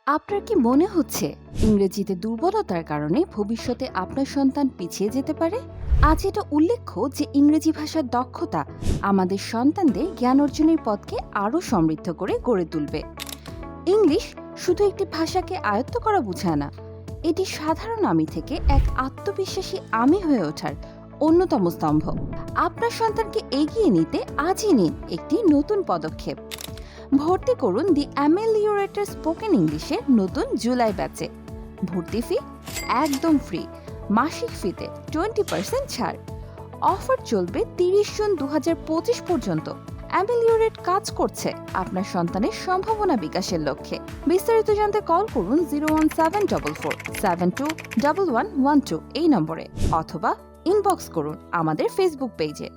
আপনার কি মনে হচ্ছে ইংরেজিতে দুর্বলতার কারণে ভবিষ্যতে আপনার সন্তান পিছিয়ে যেতে পারে? আজ এটা উল্লেখ্য যে ইংরেজি ভাষার দক্ষতা আমাদের সন্তানদের জ্ঞান অর্জনের পথকে আরও সমৃদ্ধ করে গড়ে তুলবে। ইংলিশ শুধু একটি ভাষাকে আয়ত্ত করা বোঝায় না, এটি সাধারণ আমি থেকে এক আত্মবিশ্বাসী আমি হয়ে ওঠার অন্যতম স্তম্ভ। আপনার সন্তানকে এগিয়ে নিতে আজই নিন একটি নতুন পদক্ষেপ। ভর্তি করুন দি অ্যামেলিওরেটর স্পোকেন ইংলিশের নতুন জুলাই ব্যাচে। ভর্তি ফি একদম ফ্রি, মাসিক ফিতে 20% ছাড়। অফার চলবে 30 জুন 2025 পর্যন্ত। অ্যামেলিওরেট কাজ করছে আপনার সন্তানের সম্ভাবনা বিকাশের লক্ষ্যে। বিস্তারিত জানতে কল করুন 01744 721112 এই নম্বরে, অথবা ইনবক্স করুন আমাদের ফেসবুক পেজে।